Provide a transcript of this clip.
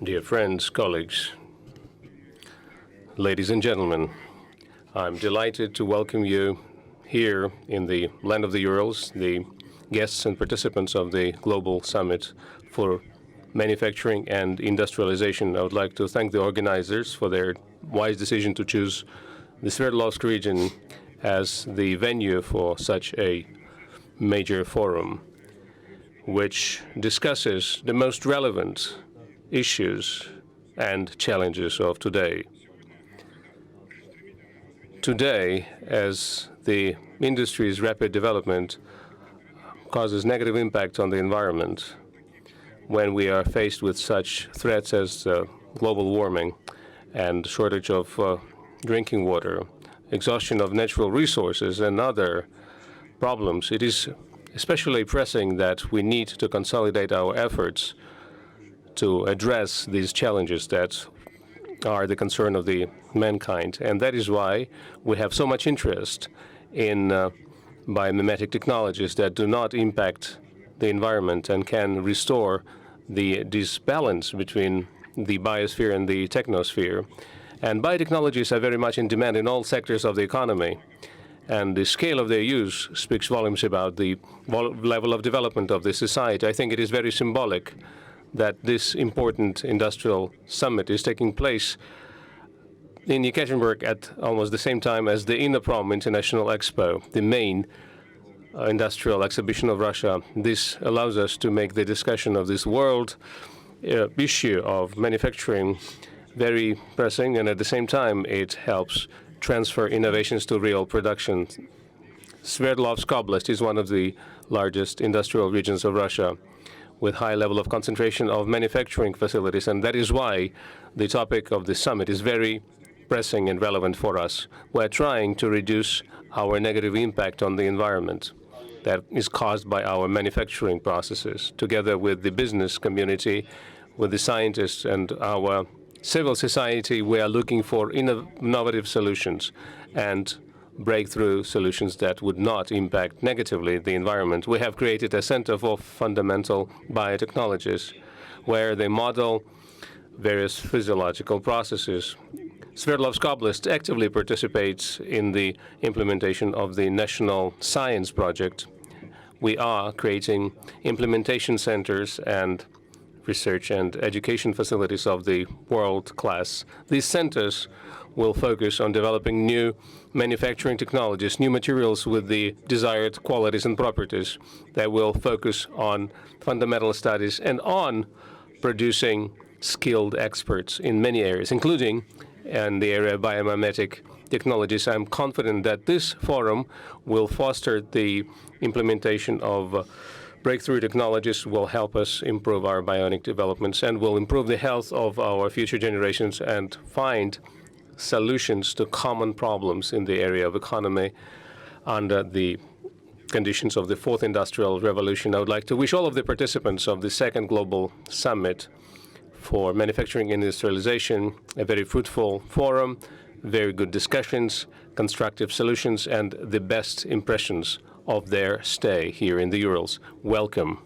Dear friends, colleagues, ladies and gentlemen, I'm delighted to welcome you here in the land of the Urals, the guests and participants of the Global Summit for Manufacturing and Industrialization. I would like to thank the organizers for their wise decision to choose the Sverdlovsk region as the venue for such a major forum, which discusses the most relevant issues and challenges of today. Today, as the industry's rapid development causes negative impact on the environment, when we are faced with such threats as global warming and shortage of drinking water, exhaustion of natural resources, and other problems, it is especially pressing that we need to consolidate our efforts to address these challenges that are the concern of the mankind. And that is why we have so much interest in biomimetic technologies that do not impact the environment and can restore this balance between the biosphere and the technosphere. And biotechnologies are very much in demand in all sectors of the economy. And the scale of their use speaks volumes about the level of development of the society. I think it is very symbolic that this important industrial summit is taking place in Yekaterinburg at almost the same time as the Innoprom International Expo, the main industrial exhibition of Russia. This allows us to make the discussion of this world issue of manufacturing very pressing, and at the same time it helps transfer innovations to real production. Sverdlovsk Oblast is one of the largest industrial regions of Russia, with high level of concentration of manufacturing facilities, and that is why the topic of the summit is very pressing and relevant for us. We're trying to reduce our negative impact on the environment that is caused by our manufacturing processes. Together with the business community, with the scientists and our civil society, we are looking for innovative solutions and breakthrough solutions that would not impact negatively the environment. We have created a Center for Fundamental Biotechnologies, where they model various physiological processes. Sverdlovsk Oblast actively participates in the implementation of the National Science Project. We are creating implementation centers and research and education facilities of the world class. These centers will focus on developing new manufacturing technologies, new materials with the desired qualities and properties that will focus on fundamental studies and on producing skilled experts in many areas, including in the area of biomimetic technologies. I'm confident that this forum will foster the implementation of breakthrough technologies, will help us improve our bionic developments, and will improve the health of our future generations and find solutions to common problems in the area of economy under the conditions of the fourth industrial revolution. I would like to wish all of the participants of the second Global Summit for Manufacturing and Industrialization a very fruitful forum, very good discussions, constructive solutions, and the best impressions of their stay here in the Urals. Welcome.